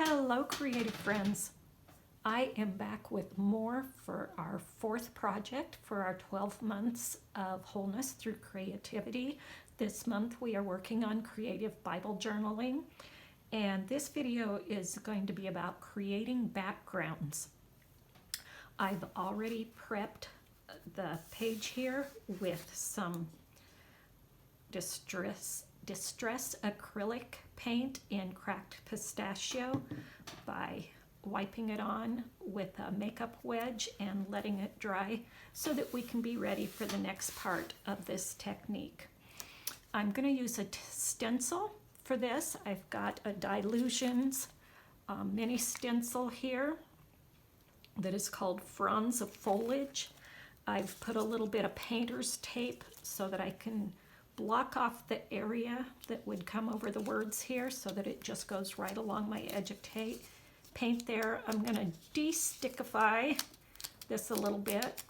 Hello, creative friends. I am back with more for our fourth project for our 12 months of wholeness through creativity. This month we are working on creative Bible journaling, and this video is going to be about creating backgrounds. I've already prepped the page here with some distress acrylic paint in cracked pistachio by wiping it on with a makeup wedge and letting it dry so that we can be ready for the next part of this technique. I'm going to use a stencil for this. I've got a Dilutions mini stencil here that is called Fronds of Foliage. I've put a little bit of painter's tape so that I can block off the area that would come over the words here so that it just goes right along my edge of paint there. I'm going to de-stickify this a little bit.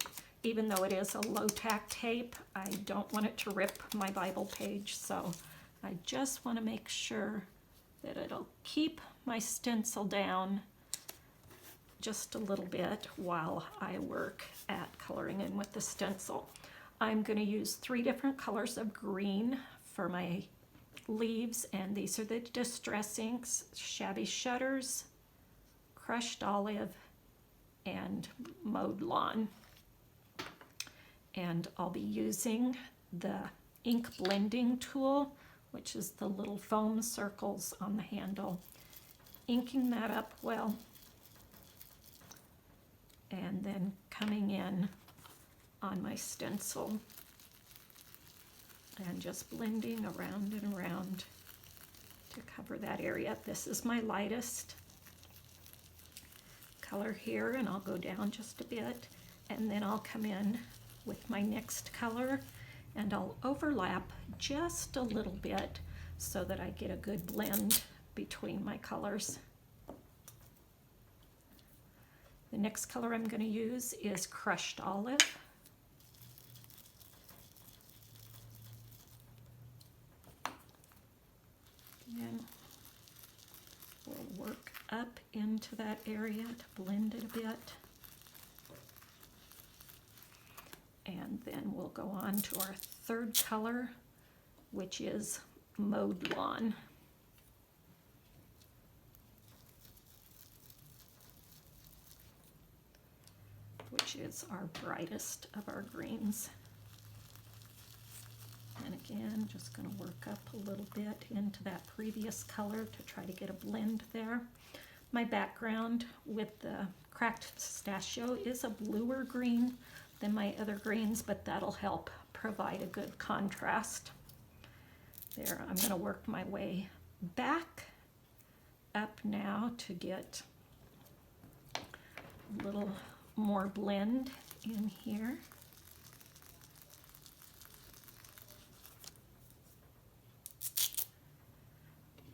Even though it is a low-tack tape, I don't want it to rip my Bible page, so I just want to make sure that it'll keep my stencil down just a little bit while I work at coloring in with the stencil. I'm going to use 3 different colors of green for my leaves, and these are the Distress Inks: Shabby Shutters, Crushed Olive, and Mowed Lawn. And I'll be using the ink blending tool, which is the little foam circles on the handle, inking that up well, and then coming in on my stencil and just blending around and around to cover that area. This is my lightest color here, and I'll go down just a bit, and then I'll come in with my next color and I'll overlap just a little bit so that I get a good blend between my colors. The next color I'm going to use is Crushed Olive. And we'll work up into that area to blend it a bit. And then we'll go on to our third color, which is Mowed Lawn. Which is our brightest of our greens. And again, just going to work up a little bit into that previous color to try to get a blend there. My background with the cracked pistachio is a bluer green than my other greens, but that'll help provide a good contrast. There, I'm going to work my way back up now to get a little more blend in here.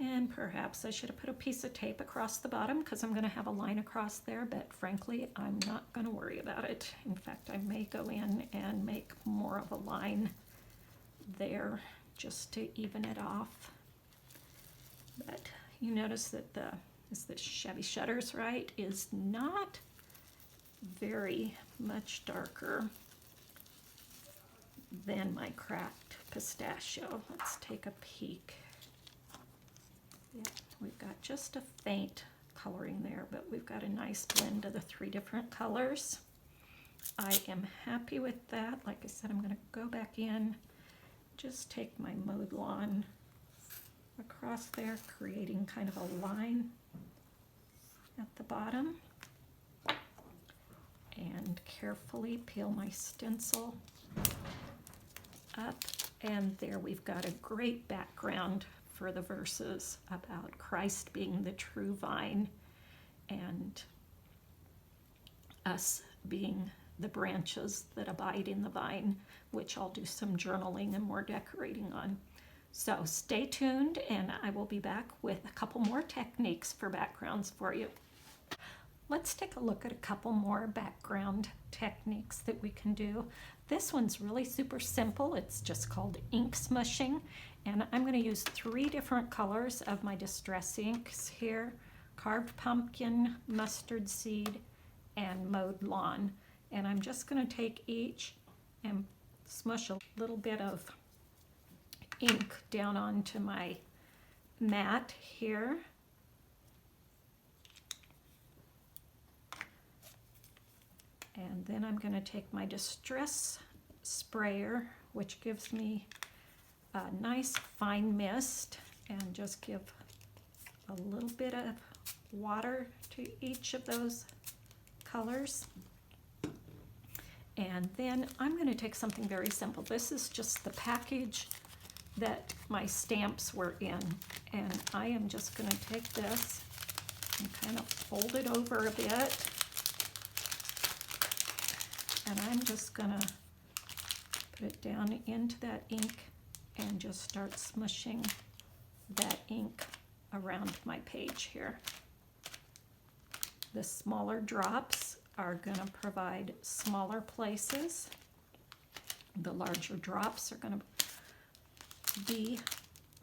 And perhaps I should have put a piece of tape across the bottom because I'm going to have a line across there, but frankly, I'm not going to worry about it. In fact, I may go in and make more of a line there just to even it off. But you notice that the Shabby Shutters, right, is not very much darker than my cracked pistachio. Let's take a peek. Yeah, we've got just a faint coloring there, but we've got a nice blend of the 3 different colors. I am happy with that. Like I said, I'm going to go back in, just take my Mowed Lawn across there, creating kind of a line at the bottom, and carefully peel my stencil up, and there we've got a great background for the verses about Christ being the true vine and us being the branches that abide in the vine, which I'll do some journaling and more decorating on. So stay tuned, and I will be back with a couple more techniques for backgrounds for you. Let's take a look at a couple more background techniques that we can do. This one's really super simple. It's just called ink smushing, and I'm going to use 3 different colors of my Distress Inks here: carved pumpkin, mustard seed, and mowed lawn. And I'm just going to take each and smush a little bit of ink down onto my mat here. And then I'm going to take my distress sprayer, which gives me a nice fine mist, and just give a little bit of water to each of those colors. And then I'm going to take something very simple. This is just the package that my stamps were in, and I am just going to take this and kind of fold it over a bit, and I'm just going to put it down into that ink and just start smushing that ink around my page here. The smaller drops are going to provide smaller places. The larger drops are going to be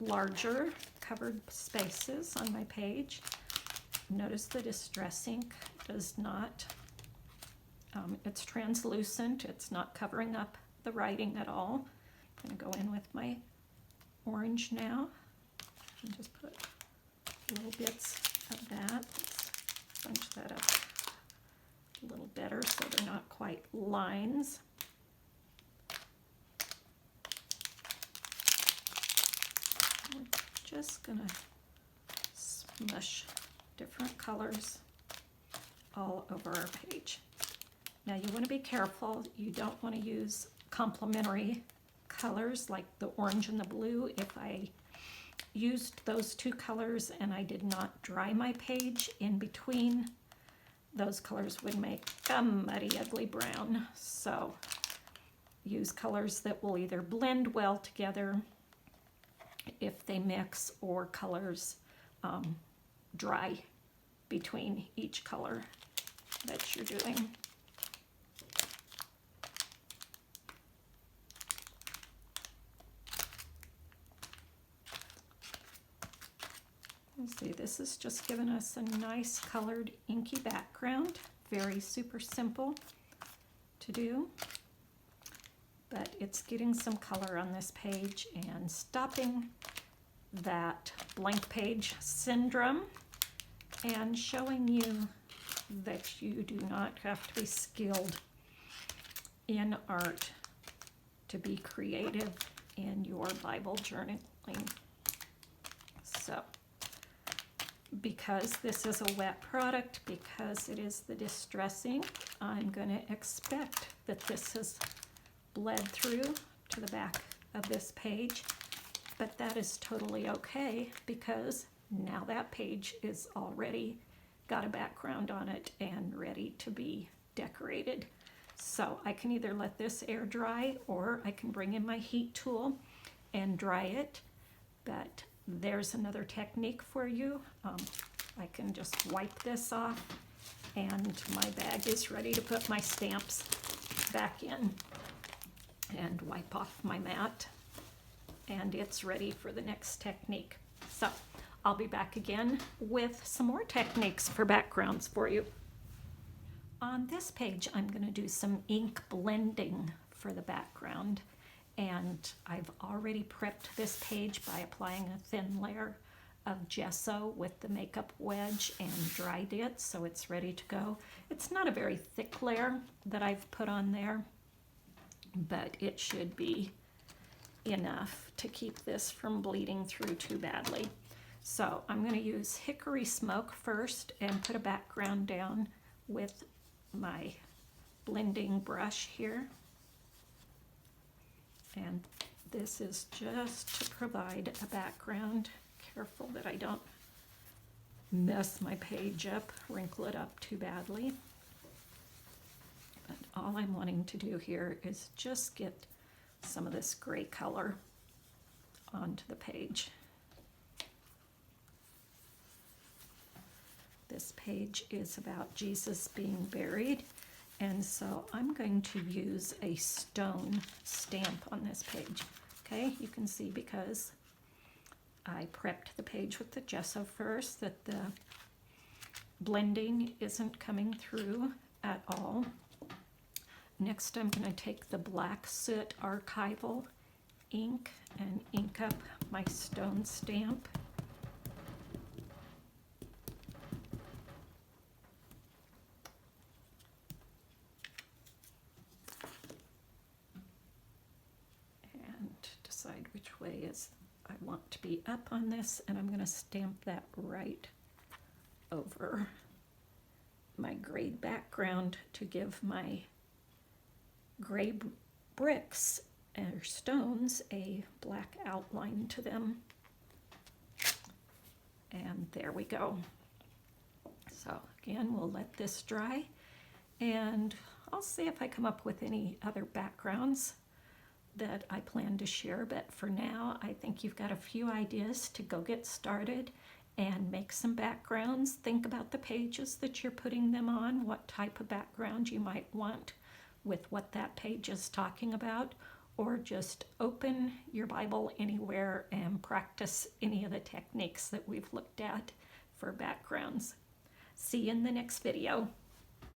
larger covered spaces on my page. Notice the distress ink does not, it's translucent, it's not covering up the writing at all. I'm going to go in with my orange now and just put little bits of that. Let's bunch that up a little better so they're not quite lines. We're just going to smush different colors all over our page. Now you want to be careful. You don't want to use complementary colors like the orange and the blue. If I used those two colors and I did not dry my page in between, those colors would make a muddy, ugly brown. So use colors that will either blend well together if they mix, or colors dry between each color that you're doing. See, this is just giving us a nice colored inky background. Very super simple to do, but it's getting some color on this page and stopping that blank page syndrome and showing you that you do not have to be skilled in art to be creative in your Bible journaling. So, because this is a wet product, because it is the distress ink, I'm going to expect that this has bled through to the back of this page, but that is totally okay because now that page is already got a background on it and ready to be decorated. So I can either let this air dry, or I can bring in my heat tool and dry it, but there's another technique for you. I can just wipe this off and my bag is ready to put my stamps back in, and wipe off my mat, and it's ready for the next technique. So I'll be back again with some more techniques for backgrounds for you. On this page, I'm going to do some ink blending for the background. And I've already prepped this page by applying a thin layer of gesso with the makeup wedge and dried it, so it's ready to go. It's not a very thick layer that I've put on there, but it should be enough to keep this from bleeding through too badly. So I'm going to use hickory smoke first and put a background down with my blending brush here. And this is just to provide a background. Careful that I don't mess my page up, wrinkle it up too badly. But all I'm wanting to do here is just get some of this gray color onto the page. This page is about Jesus being buried, and so I'm going to use a stone stamp on this page. Okay, you can see because I prepped the page with the gesso first that the blending isn't coming through at all. Next, I'm going to take the Black Soot Archival ink and ink up my stone stamp. And decide which way is I want to be up on this, and I'm going to stamp that right over my gray background to give my gray bricks or stones a black outline to them. And there we go. So again, we'll let this dry, and I'll see if I come up with any other backgrounds that I plan to share, but for now I think you've got a few ideas to go get started and make some backgrounds. Think about the pages that you're putting them on, what type of background you might want with what that page is talking about, or just open your Bible anywhere and practice any of the techniques that we've looked at for backgrounds. See you in the next video.